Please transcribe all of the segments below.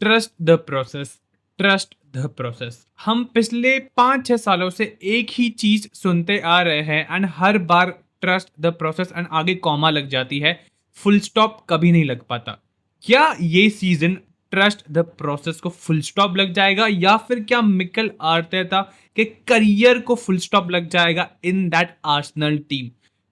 Trust the process, trust the process. हम पिछले 5-6 सालों से एक ही चीज सुनते आ रहे हैं and her bar trust the process and आगे कॉमा लग जाती है, फुल स्टॉप कभी नहीं लग पाता। क्या ये सीजन ट्रस्ट द प्रोसेस को फुल स्टॉप लग जाएगा या फिर क्या मिकेल आर्टेटा के करियर को फुल स्टॉप लग जाएगा इन दैट आर्सेनल टीम?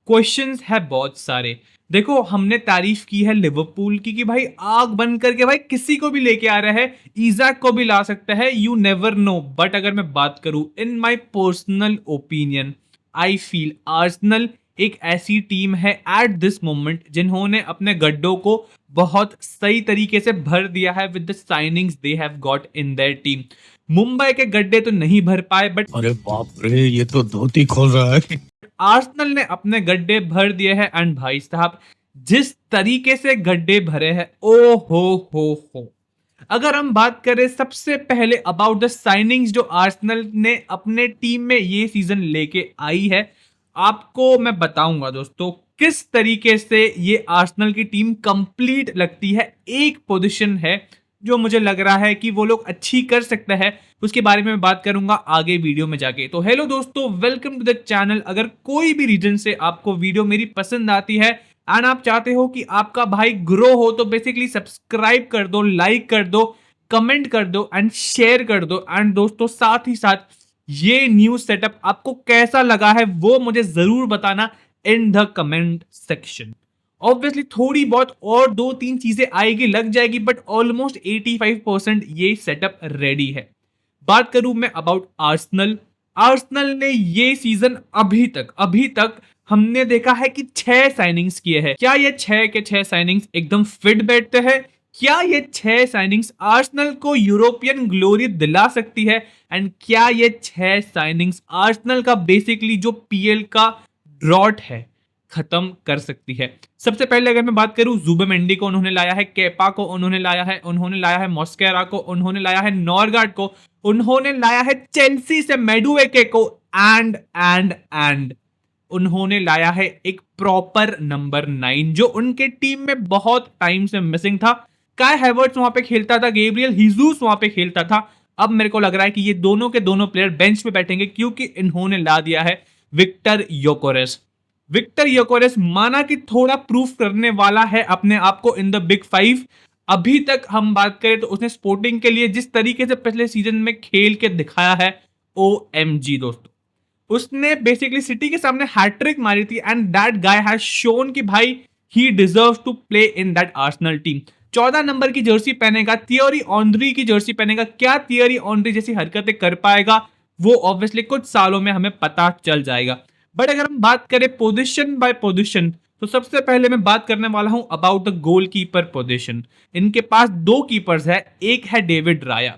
क्वेश्चंस है बहुत सारे। देखो, हमने तारीफ की है लिवरपूल की कि भाई आग बंद करके भाई किसी को भी लेके आ रहा है, इजाक को भी ला सकता है, यू नेवर नो। बट अगर मैं बात करूं in my personal opinion, I feel Arsenal एक ऐसी टीम है एट दिस मोमेंट जिन्होंने अपने गड्ढों को बहुत सही तरीके से भर दिया है with the signings they have got in their team. Mumbai के गड्ढे तो नहीं भर पाए, बट अरे बाप रे, ये तो धोती खोल रहा है। आर्सेनल ने अपने गड्ढे भर दिए हैं एंड भाई साहब जिस तरीके से गड्ढे भरे हैं, ओ हो। अगर हम बात करें सबसे पहले अबाउट द साइनिंग्स जो आर्सेनल ने अपने टीम में ये सीजन लेके आई है, आपको मैं बताऊंगा दोस्तों किस तरीके से ये आर्सेनल की टीम कंप्लीट लगती है। एक पोजीशन है जो मुझे लग रहा है कि वो लोग अच्छी कर सकते हैं, उसके बारे में मैं बात करूंगा आगे वीडियो में जाके। तो हेलो दोस्तों, वेलकम टू द चैनल। अगर कोई भी रीजन से आपको वीडियो मेरी पसंद आती है एंड आप चाहते हो कि आपका भाई ग्रो हो, तो बेसिकली सब्सक्राइब कर दो, लाइक कर दो, कमेंट कर दो एंड शेयर कर दो। एंड दोस्तों साथ ही साथ ये न्यू सेटअप आपको कैसा लगा है वो मुझे जरूर बताना in the comment section. Obviously थोड़ी बहुत और 2-3 चीजें आएगी, लग जाएगी, बट ऑलमोस्ट 85% ये सेटअप रेडी है। बात करूं मैं अबाउट आर्सेनल, आर्सेनल ने ये सीजन अभी तक हमने देखा है कि 6 साइनिंग्स किए हैं। क्या ये 6 के 6 साइनिंग्स एकदम फिट बैठते हैं? क्या ये 6 साइनिंग्स आर्सेनल को यूरोपियन ग्लोरी दिला सकती है? एंड क्या ये 6 साइनिंग्स आर्सेनल का बेसिकली जो पीएल का ड्रॉट है खत्म कर सकती है? सबसे पहले अगर मैं बात करूं, जुबेमेंडी को उन्होंने लाया है, केपा को उन्होंने लाया है मॉस्केरा को उन्होंने लाया है, नॉरगार्ड को उन्होंने लाया है, चेल्सी से मेडुएके को एंड उन्होंने लाया है एक प्रॉपर नंबर 9 जो उनके टीम में बहुत टाइम से मिसिंग था। काय हैवर्ट्स वहां पे खेलता था, गैब्रियल हीजूस वहां पे खेलता था। अब मेरे को लग रहा है कि ये दोनों के दोनों प्लेयर बेंच पे बैठेंगे क्योंकि इन्होंने ला दिया है विक्टर योकेरेस। विक्टर योकेरेस माना कि थोड़ा प्रूफ करने वाला है अपने आप को इन द बिग 5। अभी तक हम बात करें तो उसने स्पोर्टिंग के लिए जिस तरीके से पिछले सीजन में खेल के दिखाया है, OMG दोस्तों। उसने बेसिकली सिटी के सामने हैट्रिक मारी थी and that guy has shown कि भाई he deserves to play in that Arsenal team. 14 नंबर की जर्सी पहनेगा, थियरी ऑनरी की जर्सी पहनेगा। क्या थियरी ऑनरी जैसी हरकतें कर पाएगा वो ऑब्वियसली कुछ सालों में हमें पता चल जाएगा। बट अगर हम बात करें पोजीशन बाय पोजीशन, तो सबसे पहले मैं बात करने वाला हूं अबाउट द गोलकीपर पोजीशन। इनके पास 2 कीपर्स है, एक है डेविड राया।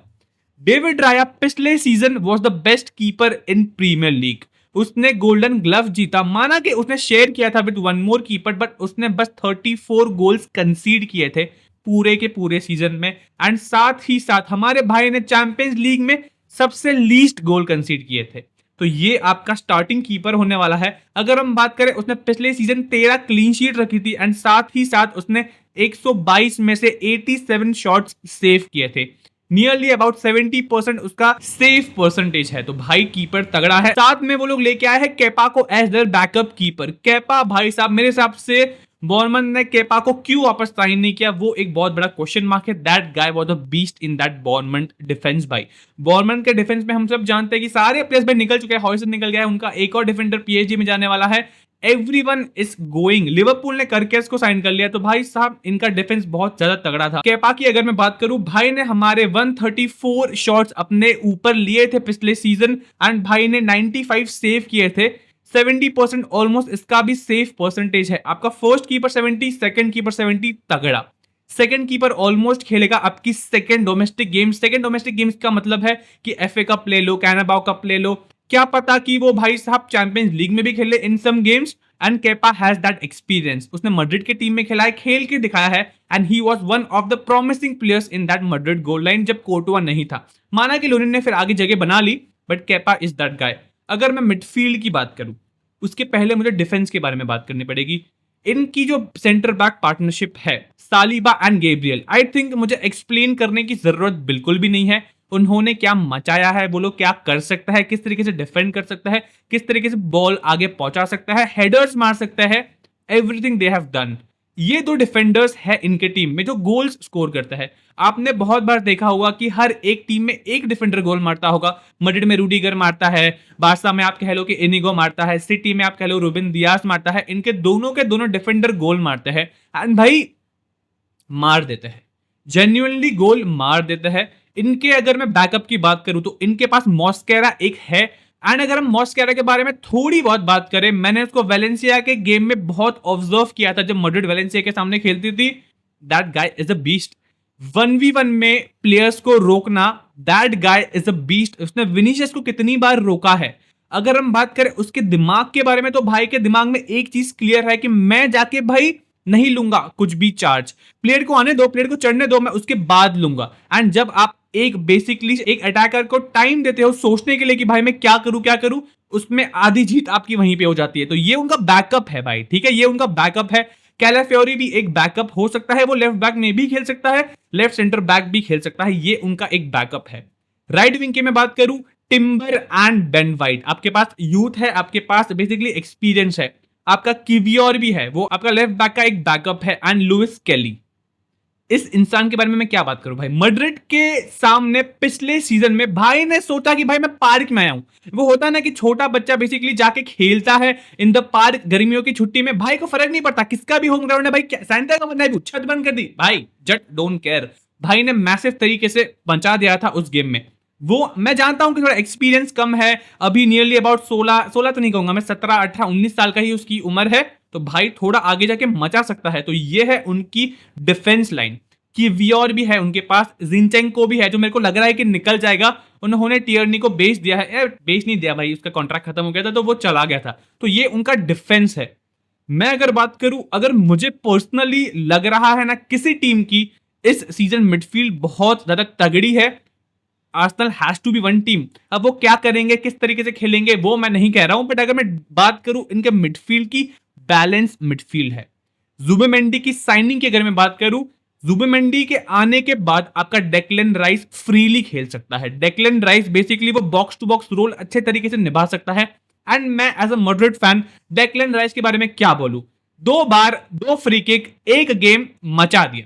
डेविड राया पिछले season was the best keeper in Premier League. उसने गोल्डन ग्लव जीता, माना कि उसने शेयर किया था with one more keeper, but उसने बस 34 गोल्स कंसीड किए थे पूरे के पूरे सीजन में। एंड साथ ही साथ हमारे भाई ने चैंपियंस लीग में सबसे लीस्ट गोल कंसीड किए थे। तो ये आपका स्टार्टिंग कीपर होने वाला है। अगर हम बात करें, उसने पिछले सीजन 13 क्लीन शीट रखी थी एंड साथ ही साथ उसने 122 में से 87 शॉट्स सेव किए थे। नियरली अबाउट 70% उसका सेफ परसेंटेज है। तो भाई कीपर तगड़ा है। साथ में वो लोग लेके आए हैं केपा को as their backup keeper. Kepa भाई साहब, मेरे हिसाब से बॉर्मन ने केपा को क्यों वापस साइन नहीं किया वो एक बहुत बड़ा क्वेश्चन मार्क है। That guy was a beast in that Bournemouth defence. भाई बॉर्मन के डिफेंस में हम सब जानते हैं कि सारे प्लेयर्स भाई निकल चुके हैं, हॉयसन निकल गया है, उनका एक और डिफेंडर पीएसजी में जाने वाला है। Everyone is going. लिवरपूल ने करकेस को साइन कर लिया, तो भाई साहब इनका डिफेंस बहुत ज्यादा तगड़ा था। केपा की अगर मैं बात करूं, भाई ने हमारे 134 शॉट्स अपने ऊपर लिए थे पिछले सीजन एंड भाई ने 95 सेव किए थे। 70% ऑलमोस्ट इसका भी सेफ परसेंटेज है। आपका फर्स्ट कीपर 70, सेकंड कीपर 70, तगड़ा। सेकंड कीपर ऑलमोस्ट खेलेगा आपकी second domestic games. Second domestic games का मतलब है कि एफए कप ले लो, कैनाबाओ कप ले लो, क्या पता कि वो भाई साहब चैंपियंस लीग में भी खेले in some games. And Kepa has that experience. उसने मैड्रिड की टीम में खेला है, खेल के दिखाया है and he was one of the promising players in that Madrid goal line जब कोर्टुआ नहीं था। माना कि लोनिन ने फिर आगे जगह बना ली, but Kepa is that guy. अगर मैं मिडफील्ड की बात करूं, उसके पहले मुझे डिफेंस के बारे में बात करनी पड़ेगी। इनकी जो सेंटर बैक पार्टनरशिप है Saliba and Gabriel, I think मुझे एक्सप्लेन करने की जरूरत बिल्कुल भी नहीं है। उन्होंने क्या मचाया है, वो लोग क्या कर सकता है, किस तरीके से डिफेंड कर सकता है, किस तरीके से बॉल आगे पहुंचा सकता है, हेडर्स मार सकता है, एवरीथिंग दे हैव डन। ये दो डिफेंडर्स है इनके टीम में जो गोल्स स्कोर करता है। आपने बहुत बार देखा होगा कि हर एक टीम में एक डिफेंडर गोल मारता होगा। मैड्रिड में रूडिगर मारता है, बार्सा में आप कह लो कि इनिगो मारता है, सिटी में आप कह लो रूबिन दियास मारता है। इनके दोनों के दोनों डिफेंडर गोल मारते हैं एंड भाई मार देते हैं, जेन्युइनली गोल मार देते हैं। इनके अगर मैं बैकअप की बात करूं तो इनके पास मॉस्केरा एक है। एंड अगर हम मॉस्केरा के बारे में थोड़ी बहुत बात करें, मैंने उसको वेलेंसिया के गेम में बहुत ऑब्जर्व किया था जब मैड्रिड वेलेंसिया के सामने खेलती थी। That guy is a beast. 1v1 में प्लेयर्स को रोकना, that guy is a beast. उसने विनीशियस को कितनी बार रोका है। अगर हम बात करें उसके दिमाग के बारे में तो भाई के दिमाग में एक चीज क्लियर है कि मैं जाके भाई नहीं लूंगा कुछ भी चार्ज, प्लेयर को आने दो, प्लेयर को चढ़ने दो, मैं उसके बाद लूंगा। एंड जब आप एक बेसिकली एक अटैकर को टाइम देते हो सोचने के लिए कि भाई मैं क्या करूं, उसमें आधी जीत आपकी वहीं पे हो जाती है। तो ये उनका बैकअप है भाई, ठीक है, ये उनका बैकअप है। कैलाफियोरी भी एक बैकअप हो सकता है, वो लेफ्ट बैक में भी खेल सकता है, लेफ्ट सेंटर बैक भी खेल सकता है, ये उनका एक बैकअप है। राइट विंग की मैं बात करूं, टिम्बर एंड बेन वाइट, आपके पास यूथ है, आपके पास बेसिकली एक्सपीरियंस है, आपका किवियोर भी है, वो आपका लेफ्ट बैक का एक बैकअप है, एंड लुइस केली। इस इंसान के बारे में मैं क्या बात करूं भाई, मैड्रिड के सामने पिछले सीजन में भाई ने सोचा कि भाई मैं पार्क में आया हूं। वो होता है ना कि छोटा बच्चा बेसिकली जाके खेलता है इन द पार्क गर्मियों की छुट्टी में, भाई को फर्क नहीं पड़ता किसका भी होम ग्राउंड है, भाई सेंटर का बनना है, छत बंद कर दी भाई, जट डोंट केयर। भाई ने मैसिव तरीके से बचा दिया था उस गेम में। वो मैं जानता हूं कि थोड़ा एक्सपीरियंस कम है, अभी नियरली अबाउट 16 तो नहीं कहूंगा मैं, 17 18 19 साल का ही उसकी उम्र है, तो भाई थोड़ा आगे जाके मचा सकता है। तो ये है उनकी डिफेंस लाइन। किवियोर भी है उनके पास, जिनचेंको भी है जो मेरे को लग रहा है कि निकल जाएगा। उन्होंने टियरनी को बेच दिया है, बेच नहीं दिया भाई, उसका कॉन्ट्रैक्ट खत्म हो गया था तो वो चला गया था। तो ये उनका डिफेंस है। मैं अगर बात करूं, अगर मुझे पर्सनली लग रहा है ना किसी टीम की इस सीजन मिडफील्ड बहुत ज्यादा तगड़ी है, Arsenal has to be one team. अब वो क्या करेंगे, किस तरीके से खेलेंगे, वो मैं नहीं कह रहा हूं, बट अगर मैं बात करूं इनके मिडफील्ड की, बैलेंस मिडफील्ड है। जुबिमेंडी की साइनिंग की अगर मैं बात करूं, जुबिमेंडी के आने के बाद आपका डेक्लन राइस फ्रीली खेल सकता है। डेक्लन राइस बेसिकली वो बॉक्स टू बॉक्स रोल अच्छे तरीके से निभा सकता है। एंड मैं as a Madrid fan Declan Rice के बारे में क्या बोलूं, 2 बार 2 फ्री किक, एक गेम मचा दिया।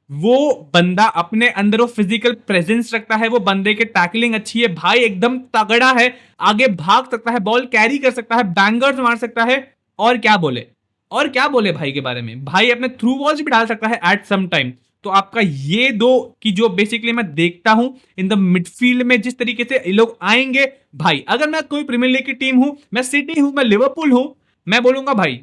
वो बंदा अपने अंदर वो फिजिकल प्रेजेंस रखता है, वो बंदे के टैकलिंग अच्छी है भाई, एकदम तगड़ा है, आगे भाग सकता है, बॉल कैरी कर सकता है, बैंगर्स मार सकता है। और क्या बोले, और क्या बोले भाई के बारे में, भाई अपने थ्रू बॉल्स भी डाल सकता है एट सम टाइम। तो आपका ये दो की जो बेसिकली मैं देखता हूं इन द मिडफील्ड में जिस तरीके से ये लोग आएंगे भाई, अगर मैं कोई प्रीमियर लीग की टीम हूं, मैं सिटी हूं, मैं लिवरपूल हूं, मैं बोलूंगा भाई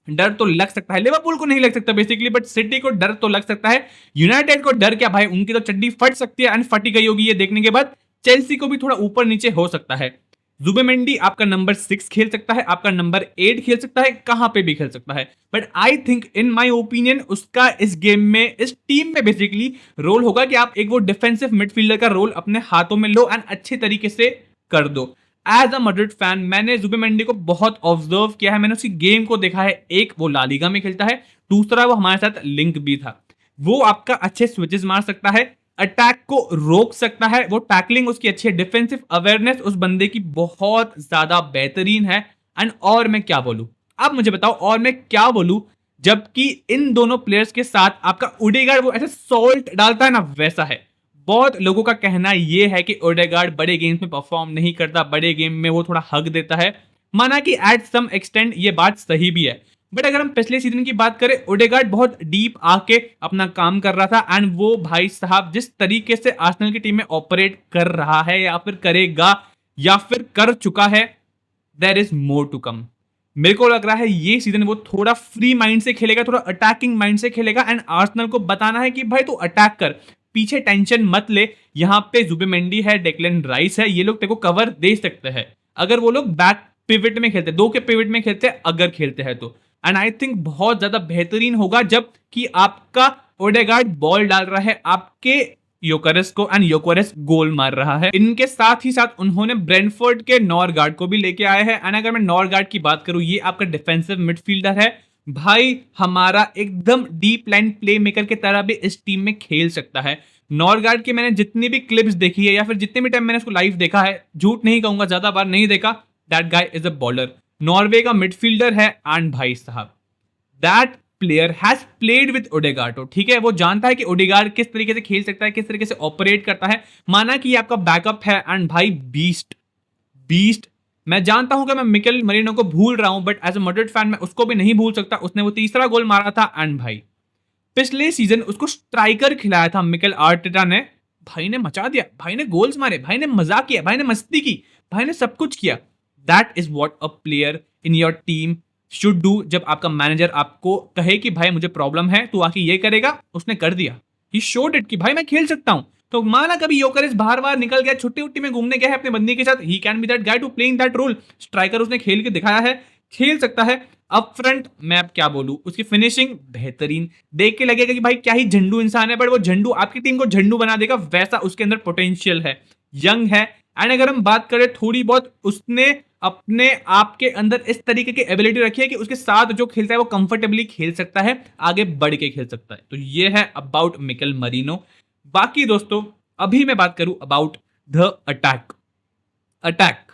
डर तो लग सकता है, लिवरपूल को नहीं लग सकता बेसिकली, बट सिटी को डर तो लग सकता है। यूनाइटेड को डर क्या भाई, उनकी तो चड्डी फट सकती है, एंड फटी गई होगी ये देखने के बाद। चेल्सी को भी थोड़ा ऊपर नीचे हो सकता है। जुबेमेंडी आपका नंबर 6 खेल सकता है, आपका नंबर 8 खेल सकता है, कहां पे भी खेल सकता है, but I think in my opinion उसका इस गेम में, इस टीम में बेसिकली रोल होगा कि आप एक वो डिफेंसिव मिडफील्डर का रोल अपने हाथों में लो एंड अच्छे तरीके से कर दो। एज अ मैड्रिड फैन मैंने जुबिमेंडी को बहुत ऑब्जर्व किया है, मैंने उसकी गेम को देखा है। एक वो ला लीगा में खेलता है, दूसरा वो हमारे साथ लिंक भी था। वो आपका अच्छे स्विचेस मार सकता है, अटैक को रोक सकता है, वो टैकलिंग उसकी अच्छी है, डिफेंसिव अवेयरनेस उस बंदे की बहुत ज्यादा बेहतरीन है। एंड और मैं क्या बोलूं, आप मुझे बताओ और मैं क्या बोलूं, जबकि इन दोनों प्लेयर्स के साथ आपका ओडेगार्ड वो ऐसे सॉल्ट डालता है ना, वैसा है। बहुत लोगों का कहना यह है कि ओडेगार्ड बड़े गेम्स में परफॉर्म नहीं करता, बड़े गेम में वो थोड़ा हक देता है। माना कि एट सम एक्सटेंड ये बात सही भी है, बट अगर हम पिछले सीजन की बात करें, ओडेगार्ड बहुत डीप आके अपना काम कर रहा था। एंड वो भाई साहब जिस तरीके से आर्सेनल की टीम में ऑपरेट कर रहा है, या फिर करेगा, या फिर कर चुका है, there is more to come. मेरे को लग रहा है ये सीजन वो थोड़ा फ्री माइंड से खेलेगा, थोड़ा अटैकिंग माइंड से खेलेगा, एंड आर्सेनल को बताना है कि भाई तू अटैक कर, पीछे टेंशन मत ले। यहां पे जुबिमेंडी है, डेक्लन राइस है, ये लोग तेरे को कवर दे सकते हैं अगर वो लोग बैक पिवट में खेलते, 2 के पिवट में खेलते अगर खेलते हैं तो। एंड आई थिंक बहुत ज्यादा बेहतरीन होगा जब कि आपका ओडेगार्ड बॉल डाल रहा है आपके योकेरेस को, एंड योकेरेस गोल मार रहा है। इनके साथ ही साथ उन्होंने ब्रेंटफोर्ड के नॉरगार्ड को भी लेके आए हैं। एंड अगर मैं नॉरगार्ड की बात करूं, ये आपका डिफेंसिव मिडफील्डर है, भाई हमारा एकदम डीप लाइन प्ले मेकर की तरह भी इस टीम में खेल सकता है। नॉर्गार्ड की मैंने जितनी भी क्लिप्स देखी है या फिर जितने भी टाइम मैंने उसको लाइव देखा है, झूठ नहीं कहूंगा, ज्यादा बार नहीं देखा, that guy is a bowler. Norway का मिडफील्डर है एंड भाई साहब that player has played with Odegaard. ठीक है, वो जानता है कि ओडेगार्ड किस तरीके से खेल सकता है, किस तरीके से ऑपरेट करता है। माना कि ये आपका बैकअप है एंड भाई बीस्ट बीस्ट। मैं जानता हूं कि मैं मिकेल मरीनो को भूल रहा हूं, but as a Madrid fan मैं उसको भी नहीं भूल सकता। उसने वो तीसरा गोल मारा था एंड भाई पिछले सीजन उसको स्ट्राइकर खिलाया था मिकेल आर्टेटा ने। भाई ने मचा दिया, भाई ने गोल्स मारे, भाई ने मजाक किया, भाई ने मस्ती की, भाई ने सब कुछ किया। That is what a player in your team should do. जब आपका मैनेजर आपको कहे कि भाई मुझे प्रॉब्लम है, तो आके ये करेगा, उसने कर दिया। ही शोड इट कि भाई मैं खेल सकता हूं। तो माना कभी योकरेस बाहर बाहर निकल गया, छुट्टी उट्टी में घूमने गया है अपने बंदी के साथ, he can be that guy to playing that role. Striker उसने खेल के दिखाया है, खेल सकता है। अप फ्रंट मैं अब क्या बोलूं, उसकी फिनिशिंग बेहतरीन, देख के लगेगा कि भाई क्या ही झंडू इंसान है, बट वो झंडू आपकी टीम को झंडू बना देगा, वैसा उसके अंदर पोटेंशियल है। यंग है एंड अगर हम बात करें थोड़ी बहुत, उसने अपने आप के अंदर इस तरीके की एबिलिटी रखी है कि उसके साथ जो खेलता है वो कंफर्टेबली खेल सकता है, आगे बढ़ के खेल सकता है। तो ये है अबाउट मिकेल मरीनो। बाकी दोस्तों अभी मैं बात करूं अबाउट द अटैक। अटैक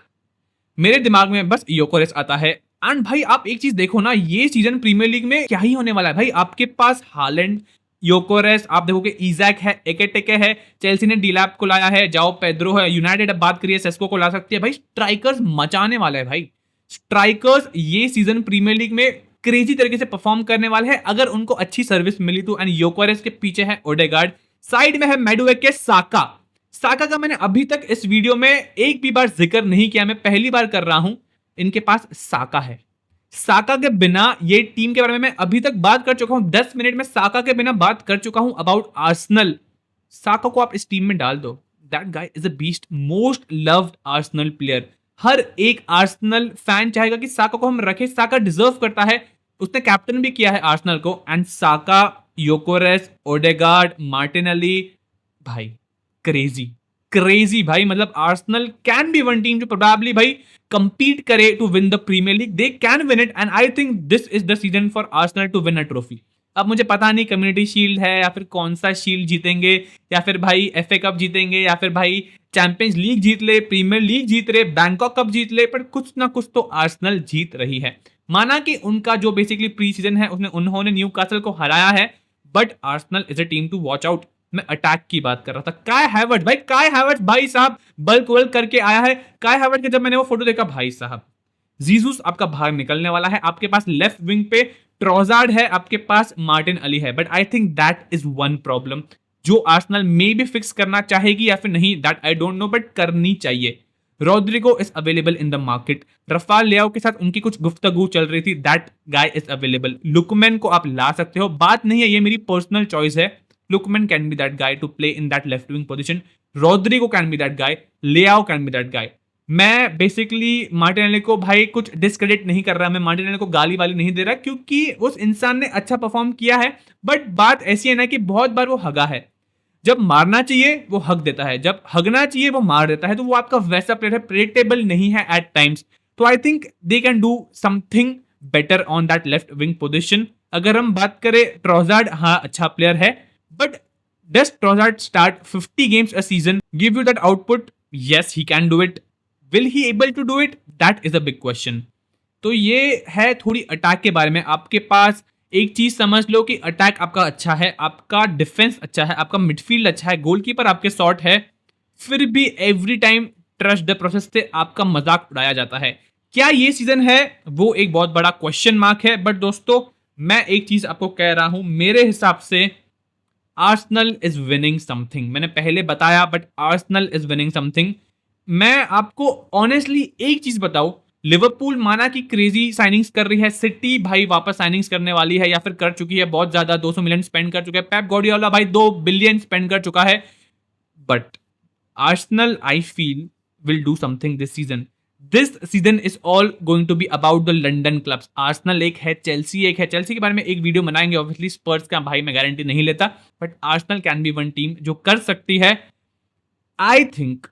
मेरे दिमाग में बस योकोरेस आता है। एंड भाई आप एक चीज देखो ना, ये सीजन प्रीमियर लीग में क्या ही होने वाला है भाई। आपके पास हालैंड, योकोरेस, आप देखोगे इजैक है, एकेटेके है, चेल्सी ने डीलैप को लाया है, जाओ पेड्रो है, यूनाइटेड अब बात करिए सेस्को को ला सकती है। भाई स्ट्राइकर्स मचाने वाला है भाई। स्ट्राइकर्स ये सीजन प्रीमियर लीग में क्रेजी तरीके से परफॉर्म करने वाले हैं अगर उनको अच्छी सर्विस मिली तो। एंड योकोरेस के पीछे है ओडेगार्ड, साइड में है मेडुएके, साका। साका का मैंने अभी तक इस वीडियो में एक भी बार जिक्र नहीं किया, मैं पहली बार कर रहा हूं। इनके पास साका है। साका के बिना ये टीम के बारे में मैं अभी तक बात कर चुका हूं, 10 मिनट में साका के बिना बात कर चुका हूं अबाउट आर्सेनल। साका को आप इस टीम में डाल दो, that guy is a beast, most loved Arsenal player. हर एक आर्सेनल फैन चाहेगा कि साका को हम रखें, साका डिजर्व करता है। उसने कैप्टन भी किया है आर्सेनल को। एंड साका, योकोरेस, ओडेगार्ड, मार्टिनेली, भाई क्रेजी क्रेजी भाई। मतलब Arsenal can be one team जो प्रोबेबली भाई compete करे to win the Premier League. They can win it and I think this is the season for Arsenal to win a trophy. अब मुझे पता नहीं community shield है या फिर कौन सा शील्ड जीतेंगे, या फिर भाई एफए कप जीतेंगे, या फिर भाई चैंपियंस लीग जीत ले, प्रीमियर लीग जीत रहे, बैंकॉक कप जीत ले, पर कुछ ना कुछ तो आर्सेनल जीत रही है। माना कि उनका जो बेसिकली प्री सीजन है उसने उन्होंने न्यूकासल को हराया है, but Arsenal is a team to watch out. मैं अटैक की बात कर रहा था। काय हैवर्ट्ज भाई, काय हैवर्ट्ज भाई साहब बल्क वल्क करके आया है। काय हैवर्ट्ज का जब मैंने वो फोटो देखा, भाई साहब जीसूस आपका बाहर निकलने वाला है। आपके पास लेफ्ट विंग पे ट्रोजार्ड है, आपके पास मार्टिन अली है, but I think that is one problem जो आर्सेनल मे भी फिक्स करना चाहेगी या फिर नहीं, that I don't know, but करनी चाहिए। Rodrygo is available in the market. Rafael Leao के साथ उनकी कुछ गुफ्तगू चल रही थी, that guy is available. Lookman को आप ला सकते हो, बात नहीं है, ये मेरी पर्सनल चॉइस है। Lookman can be that guy to play in that left wing position. Rodrigo can be that guy. Leao can be that guy. मैं बेसिकली मार्टिनेली को भाई कुछ डिस्क्रेडिट नहीं कर रहा, मैं मार्टिनेली को गाली वाली नहीं दे रहा, क्योंकि उस इंसान ने अच्छा परफॉर्म किया है। बट बात ऐसी है ना कि बहुत बार वो हगा है। जब मारना चाहिए वो हक देता है, जब हगना चाहिए वो मार देता है। तो वो आपका वैसा प्लेयर है, प्रेडिक्टेबल नहीं है एट टाइम्स। तो I think they can do something better on that left wing position. अगर हम बात करें ट्रोजार्ड, हाँ अच्छा प्लेयर है, but does Trossard start 50 games a season, give you that output? Yes, he can do it. Will he able to do it? That is a big question. तो ये है थोड़ी अटैक के बारे में। आपके पास एक चीज समझ लो कि अटैक आपका अच्छा है, आपका डिफेंस अच्छा है, आपका मिडफील्ड अच्छा है, गोलकीपर आपके शॉट है, फिर भी every time trust the process से आपका मजाक उड़ाया जाता है। क्या ये सीजन है? वो एक बहुत बड़ा क्वेश्चन मार्क है। बट दोस्तों मैं एक चीज आपको कह रहा हूं, मेरे हिसाब से आर्सेनल इज विनिंग समथिंग। मैंने पहले बताया, but Arsenal is winning something. मैं आपको ऑनेस्टली एक चीज बताऊं, लिवरपूल माना कि क्रेजी साइनिंग्स कर रही है, सिटी भाई वापस साइनिंग्स करने वाली है या फिर कर चुकी है, बहुत ज्यादा 200 मिलियन स्पेंड कर चुका है। पेप गार्डियोला भाई 2 बिलियन स्पेंड कर चुका है। But Arsenal I feel will do something this season. This season is all going to be about the London clubs. Arsenal एक है, चेल्सी एक है। चेल्सी के बारे में एक वीडियो बनाएंगे ऑब्वियसली, स्पर्स का भाई मैं गारंटी नहीं लेता, but Arsenal can be one team जो कर सकती है। I think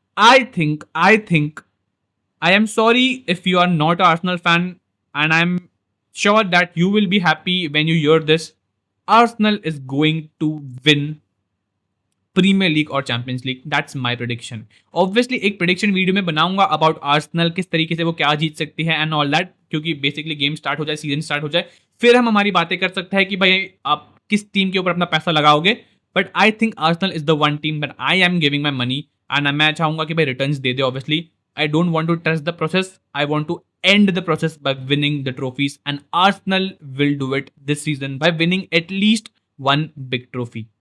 I am sorry if you are not an Arsenal fan and I'm sure that you will be happy when you hear this. Arsenal is going to win Premier League और Champions League. That's my prediction. Obviously एक prediction video में बनाऊंगा about Arsenal, किस तरीके से वो क्या जीत सकती है एंड ऑल दैट, क्योंकि बेसिकली गेम स्टार्ट हो जाए, सीजन स्टार्ट हो जाए, फिर हम हमारी बातें कर सकते हैं कि भाई आप किस टीम के ऊपर अपना पैसा लगाओगे. But I think Arsenal is the one team that I am giving my money and मैं चाहूंगा कि भाई returns they they. Obviously I don't want to trust the process. I want to end the process by winning the trophies, and Arsenal will do it this season by winning at least one big trophy.